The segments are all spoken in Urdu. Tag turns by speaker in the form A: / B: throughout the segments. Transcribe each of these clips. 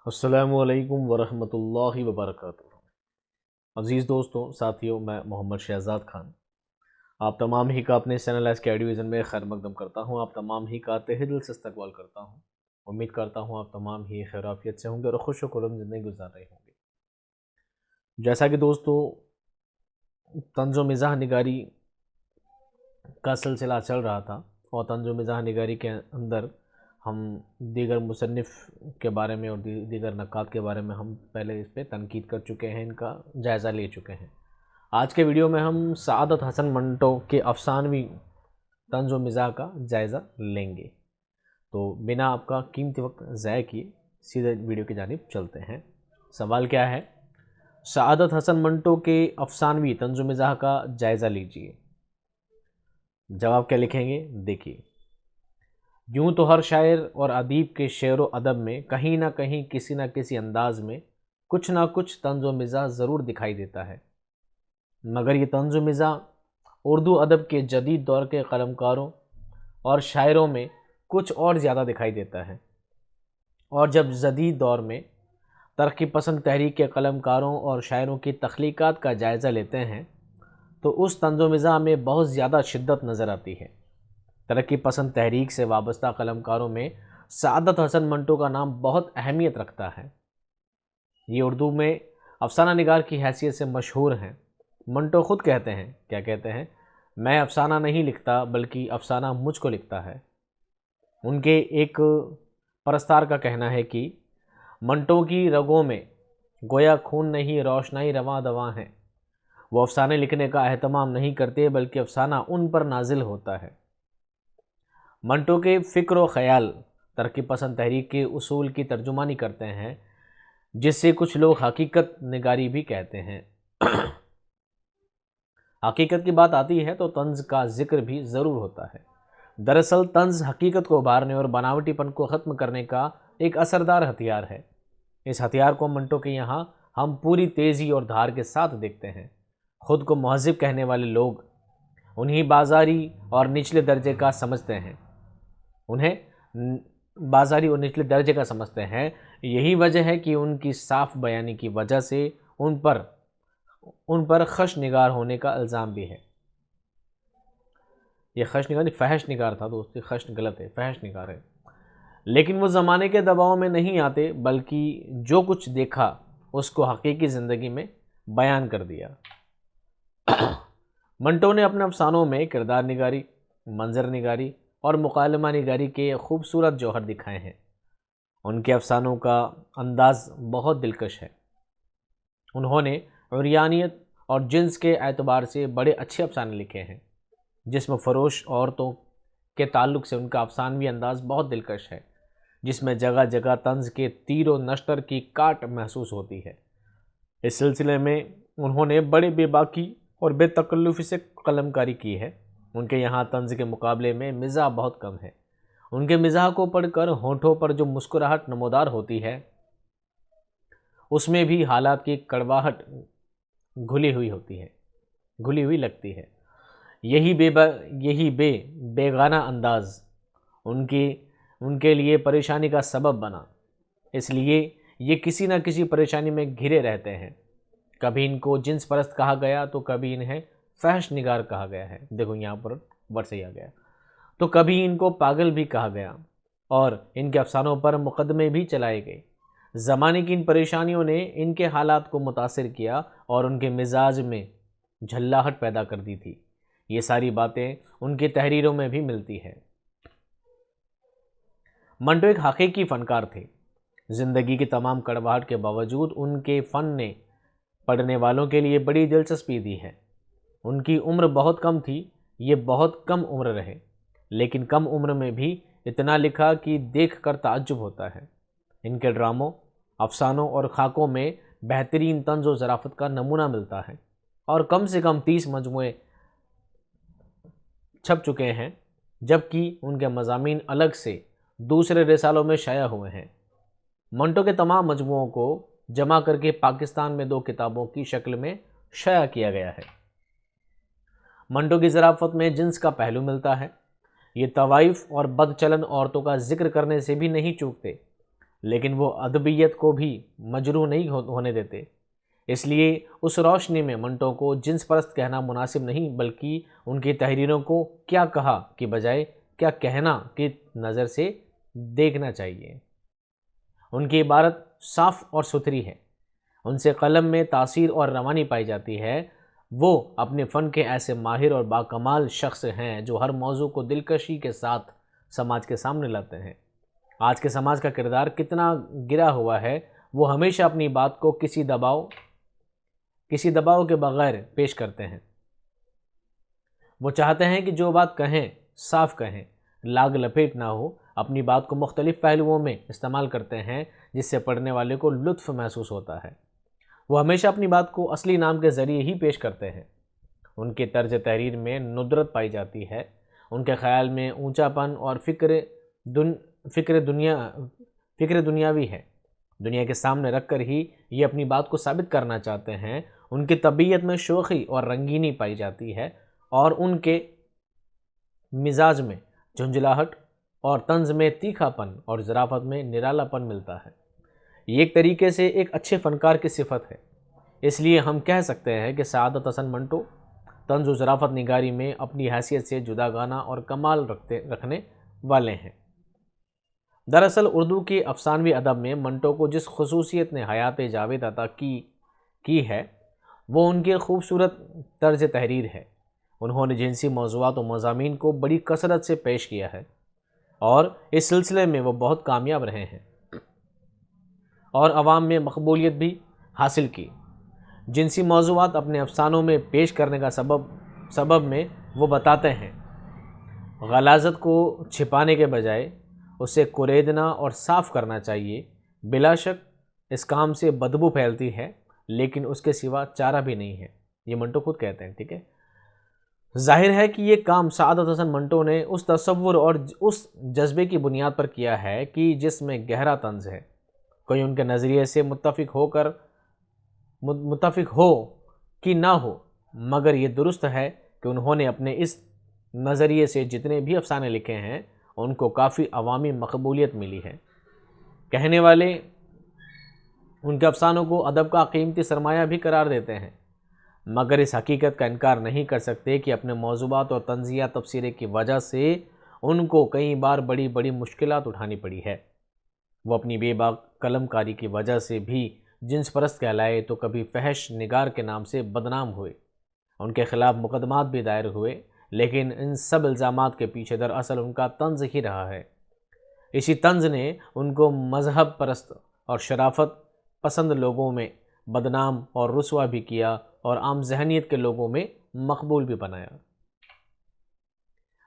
A: السلام علیکم ورحمۃ اللہ وبرکاتہ۔ عزیز دوستوں، ساتھیوں، میں محمد شہزاد خان آپ تمام ہی کا اپنے چینل ایس کے ڈویژن میں خیر مقدم کرتا ہوں۔ آپ تمام ہی کا تہ دل سے استقبال کرتا ہوں۔ امید کرتا ہوں آپ تمام ہی خیر عافیت سے ہوں گے اور خوش و خرم زندگی گزار رہے ہوں گے۔ جیسا کہ دوستو طنز و مزاح نگاری کا سلسلہ چل رہا تھا، اور طنز و مزاح نگاری کے اندر ہم دیگر مصنف کے بارے میں اور دیگر نقاد کے بارے میں ہم پہلے اس پہ تنقید کر چکے ہیں، ان کا جائزہ لے چکے ہیں۔ آج کے ویڈیو میں ہم سعادت حسن منٹو کے افسانوی طنز و مزاح کا جائزہ لیں گے۔ تو بنا آپ کا قیمتی وقت ضائع کیے سیدھے ویڈیو کی جانب چلتے ہیں۔ سوال کیا ہے؟ سعادت حسن منٹو کے افسانوی طنز و مزاح کا جائزہ لیجیے۔ جواب کیا لکھیں گے دیکھیے۔ یوں تو ہر شاعر اور ادیب کے شعر و ادب میں کہیں نہ کہیں کسی نہ کسی انداز میں کچھ نہ کچھ طنز و مزاح ضرور دکھائی دیتا ہے، مگر یہ طنز و مزاح اردو ادب کے جدید دور کے قلمکاروں اور شاعروں میں کچھ اور زیادہ دکھائی دیتا ہے۔ اور جب جدید دور میں ترقی پسند تحریک کے قلمکاروں اور شاعروں کی تخلیقات کا جائزہ لیتے ہیں تو اس طنز و مزاح میں بہت زیادہ شدت نظر آتی ہے۔ ترقی پسند تحریک سے وابستہ قلمکاروں میں سعادت حسن منٹو کا نام بہت اہمیت رکھتا ہے۔ یہ اردو میں افسانہ نگار کی حیثیت سے مشہور ہیں۔ منٹو خود کہتے ہیں، کیا کہتے ہیں؟ میں افسانہ نہیں لکھتا بلکہ افسانہ مجھ کو لکھتا ہے۔ ان کے ایک پرستار کا کہنا ہے کہ منٹو کی رگوں میں گویا خون نہیں روشنائی رواں دواں ہے۔ وہ افسانے لکھنے کا اہتمام نہیں کرتے بلکہ افسانہ ان پر نازل ہوتا ہے۔ منٹو کے فکر و خیال ترقی پسند تحریک کے اصول کی ترجمانی کرتے ہیں، جس سے کچھ لوگ حقیقت نگاری بھی کہتے ہیں۔ حقیقت کی بات آتی ہے تو طنز کا ذکر بھی ضرور ہوتا ہے۔ دراصل طنز حقیقت کو ابھارنے اور بناوٹی پن کو ختم کرنے کا ایک اثردار ہتھیار ہے۔ اس ہتھیار کو منٹو کے یہاں ہم پوری تیزی اور دھار کے ساتھ دیکھتے ہیں۔ خود کو مہذب کہنے والے لوگ انہیں بازاری اور نچلے درجے کا سمجھتے ہیں۔ یہی وجہ ہے کہ ان کی صاف بیانی کی وجہ سے ان پر خش نگار ہونے کا الزام بھی ہے۔ یہ خش نگار نہیں، فحش نگار تھا دوستی، خش غلط ہے، فحش نگار ہے۔ لیکن وہ زمانے کے دباؤ میں نہیں آتے بلکہ جو کچھ دیکھا اس کو حقیقی زندگی میں بیان کر دیا۔ منٹو نے اپنے افسانوں میں کردار نگاری، منظر نگاری اور مکالمہ نگاری کے خوبصورت جوہر دکھائے ہیں۔ ان کے افسانوں کا انداز بہت دلکش ہے۔ انہوں نے عریانیت اور جنس کے اعتبار سے بڑے اچھے افسانے لکھے ہیں۔ جسم فروش عورتوں کے تعلق سے ان کا افسانوی انداز بہت دلکش ہے، جس میں جگہ جگہ طنز کے تیر و نشتر کی کاٹ محسوس ہوتی ہے۔ اس سلسلے میں انہوں نے بڑے بے باکی اور بے تکلفی سے قلم کاری کی ہے۔ ان کے یہاں طنز کے مقابلے میں مزاح بہت کم ہے۔ ان کے مزاح کو پڑھ کر ہونٹوں پر جو مسکراہٹ نمودار ہوتی ہے اس میں بھی حالات کی کڑواہٹ گھلی ہوئی لگتی ہے۔ یہی بیگانہ انداز ان کے لیے پریشانی کا سبب بنا۔ اس لیے یہ کسی نہ کسی پریشانی میں گھرے رہتے ہیں۔ کبھی ان کو جنس پرست کہا گیا تو کبھی انہیں فحش نگار کہا گیا ہے، دیکھو یہاں پر ورڈ صحیح آ گیا، تو کبھی ان کو پاگل بھی کہا گیا، اور ان کے افسانوں پر مقدمے بھی چلائے گئے۔ زمانے کی ان پریشانیوں نے ان کے حالات کو متاثر کیا اور ان کے مزاج میں جھلاہٹ پیدا کر دی تھی۔ یہ ساری باتیں ان کی تحریروں میں بھی ملتی ہے۔ منٹو ایک حقیقی فنکار تھے۔ زندگی کی تمام کڑواہٹ کے باوجود ان کے فن نے پڑھنے والوں کے لیے بڑی دلچسپی دی ہے۔ ان کی عمر بہت کم تھی، یہ بہت کم عمر رہے، لیکن کم عمر میں بھی اتنا لکھا کہ دیکھ کر تعجب ہوتا ہے۔ ان کے ڈراموں، افسانوں اور خاکوں میں بہترین طنز و ظرافت کا نمونہ ملتا ہے، اور کم سے کم 30 مجموعے چھپ چکے ہیں، جبکہ ان کے مضامین الگ سے دوسرے رسالوں میں شائع ہوئے ہیں۔ منٹو کے تمام مجموعوں کو جمع کر کے پاکستان میں 2 کتابوں کی شکل میں شائع کیا گیا ہے۔ منٹو کی ظرافت میں جنس کا پہلو ملتا ہے۔ یہ طوائف اور بد چلن عورتوں کا ذکر کرنے سے بھی نہیں چوکتے، لیکن وہ ادبیت کو بھی مجروح نہیں ہونے دیتے۔ اس لیے اس روشنی میں منٹو کو جنس پرست کہنا مناسب نہیں، بلکہ ان کی تحریروں کو کیا کہا کی بجائے کیا کہنا کی نظر سے دیکھنا چاہیے۔ ان کی عبارت صاف اور ستھری ہے، ان سے قلم میں تاثیر اور روانی پائی جاتی ہے۔ وہ اپنے فن کے ایسے ماہر اور باکمال شخص ہیں جو ہر موضوع کو دلکشی کے ساتھ سماج کے سامنے لاتے ہیں۔ آج کے سماج کا کردار کتنا گرا ہوا ہے، وہ ہمیشہ اپنی بات کو کسی دباؤ کے بغیر پیش کرتے ہیں۔ وہ چاہتے ہیں کہ جو بات کہیں صاف کہیں، لاگ لپیٹ نہ ہو، اپنی بات کو مختلف پہلوؤں میں استعمال کرتے ہیں جس سے پڑھنے والے کو لطف محسوس ہوتا ہے۔ وہ ہمیشہ اپنی بات کو اصلی نام کے ذریعے ہی پیش کرتے ہیں۔ ان کے طرز تحریر میں ندرت پائی جاتی ہے، ان کے خیال میں اونچا پن اور فکر دنیاوی ہے، دنیا کے سامنے رکھ کر ہی یہ اپنی بات کو ثابت کرنا چاہتے ہیں۔ ان کی طبیعت میں شوخی اور رنگینی پائی جاتی ہے اور ان کے مزاج میں جھنجھلاہٹ اور طنز میں تیکھا پن اور ظرافت میں نرالا پن ملتا ہے۔ یہ ایک طریقے سے ایک اچھے فنکار کی صفت ہے۔ اس لیے ہم کہہ سکتے ہیں کہ سعادت حسن منٹو طنز و ظرافت نگاری میں اپنی حیثیت سے جداگانہ اور کمال رکھنے والے ہیں۔ دراصل اردو کے افسانوی ادب میں منٹو کو جس خصوصیت نے حیات جاوید عطا کی ہے وہ ان کے خوبصورت طرز تحریر ہے۔ انہوں نے جنسی موضوعات و مضامین کو بڑی کثرت سے پیش کیا ہے اور اس سلسلے میں وہ بہت کامیاب رہے ہیں اور عوام میں مقبولیت بھی حاصل کی۔ جنسی موضوعات اپنے افسانوں میں پیش کرنے کا سبب میں وہ بتاتے ہیں، غلاظت کو چھپانے کے بجائے اسے کریدنا اور صاف کرنا چاہیے۔ بلا شک اس کام سے بدبو پھیلتی ہے، لیکن اس کے سوا چارہ بھی نہیں ہے، یہ منٹو خود کہتے ہیں۔ ٹھیک ہے، ظاہر ہے کہ یہ کام سعادت حسن منٹو نے اس تصور اور اس جذبے کی بنیاد پر کیا ہے کہ جس میں گہرا طنز ہے۔ کوئی ان کے نظریے سے متفق ہو کہ نہ ہو، مگر یہ درست ہے کہ انہوں نے اپنے اس نظریے سے جتنے بھی افسانے لکھے ہیں ان کو کافی عوامی مقبولیت ملی ہے۔ کہنے والے ان کے افسانوں کو ادب کا قیمتی سرمایہ بھی قرار دیتے ہیں، مگر اس حقیقت کا انکار نہیں کر سکتے کہ اپنے موضوعات اور طنزیہ تبصرے کی وجہ سے ان کو کئی بار بڑی بڑی مشکلات اٹھانی پڑی ہے۔ وہ اپنی بے باک قلم کاری کی وجہ سے بھی جنس پرست کہلائے تو کبھی فحش نگار کے نام سے بدنام ہوئے، ان کے خلاف مقدمات بھی دائر ہوئے، لیکن ان سب الزامات کے پیچھے دراصل ان کا طنز ہی رہا ہے۔ اسی طنز نے ان کو مذہب پرست اور شرافت پسند لوگوں میں بدنام اور رسوا بھی کیا اور عام ذہنیت کے لوگوں میں مقبول بھی بنایا۔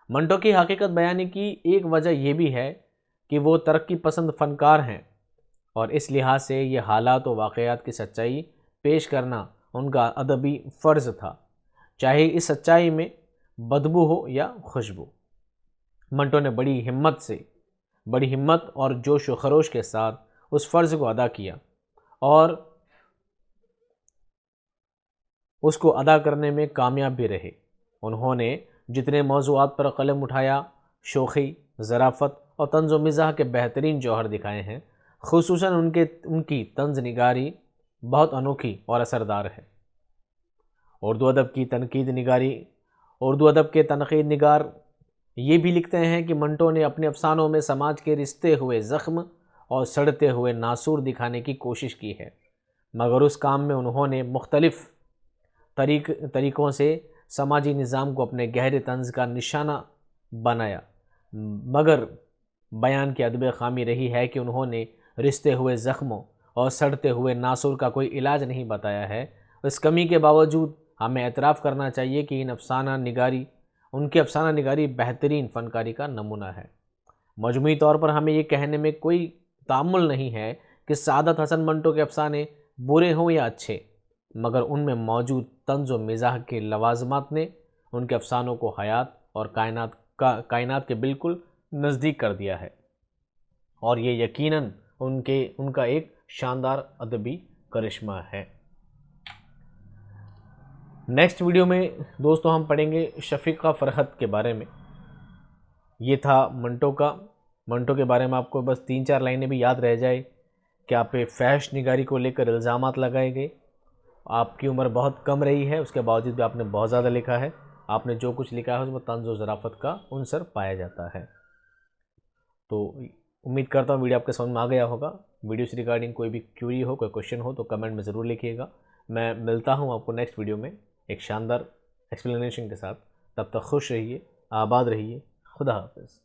A: منٹو کی حقیقت بیانی کی ایک وجہ یہ بھی ہے کہ وہ ترقی پسند فنکار ہیں اور اس لحاظ سے یہ حالات و واقعات کی سچائی پیش کرنا ان کا ادبی فرض تھا، چاہے اس سچائی میں بدبو ہو یا خوشبو۔ منٹو نے بڑی ہمت اور جوش و خروش کے ساتھ اس فرض کو ادا کیا اور اس کو ادا کرنے میں کامیاب بھی رہے۔ انہوں نے جتنے موضوعات پر قلم اٹھایا، شوخی، ظرافت اور طنز و مزاح کے بہترین جوہر دکھائے ہیں۔ خصوصاً ان کی طنز نگاری بہت انوکھی اور اثردار ہے۔ اردو ادب کے تنقید نگار یہ بھی لکھتے ہیں کہ منٹو نے اپنے افسانوں میں سماج کے رستے ہوئے زخم اور سڑتے ہوئے ناسور دکھانے کی کوشش کی ہے، مگر اس کام میں انہوں نے مختلف طریقوں سے سماجی نظام کو اپنے گہرے طنز کا نشانہ بنایا، مگر بیان کی ادب خامی رہی ہے کہ انہوں نے رستے ہوئے زخموں اور سڑتے ہوئے ناسور کا کوئی علاج نہیں بتایا ہے۔ اس کمی کے باوجود ہمیں اعتراف کرنا چاہیے کہ ان کی افسانہ نگاری بہترین فنکاری کا نمونہ ہے۔ مجموعی طور پر ہمیں یہ کہنے میں کوئی تعمل نہیں ہے کہ سعادت حسن منٹو کے افسانے برے ہوں یا اچھے، مگر ان میں موجود طنز و مزاح کے لوازمات نے ان کے افسانوں کو حیات اور کائنات کے بالکل نزدیک کر دیا ہے، اور یہ یقیناً ان کا ایک شاندار ادبی کرشمہ ہے۔ نیکسٹ ویڈیو میں دوستو ہم پڑھیں گے شفیقہ فرحت کے بارے میں۔ یہ تھا منٹو کا منٹو کے بارے میں آپ کو بس 3-4 لائنیں بھی یاد رہ جائے کہ آپ پہ فحش نگاری کو لے کر الزامات لگائے گئے، آپ کی عمر بہت کم رہی ہے، اس کے باوجود بھی آپ نے بہت زیادہ لکھا ہے، آپ نے جو کچھ لکھا ہے اس میں طنز و ظرافت کا عنصر پایا جاتا ہے۔ تو امید کرتا ہوں ویڈیو آپ کے سمجھ میں آ گیا ہوگا۔ ویڈیو سے ریگارڈنگ کوئی بھی کیوری ہو، کوئی کوشچن ہو تو کمنٹ میں ضرور لکھیے گا۔ میں ملتا ہوں آپ کو نیکسٹ ویڈیو میں ایک شاندار ایکسپلینیشن کے ساتھ۔ تب تک خوش رہیے، آباد رہیے، خدا حافظ۔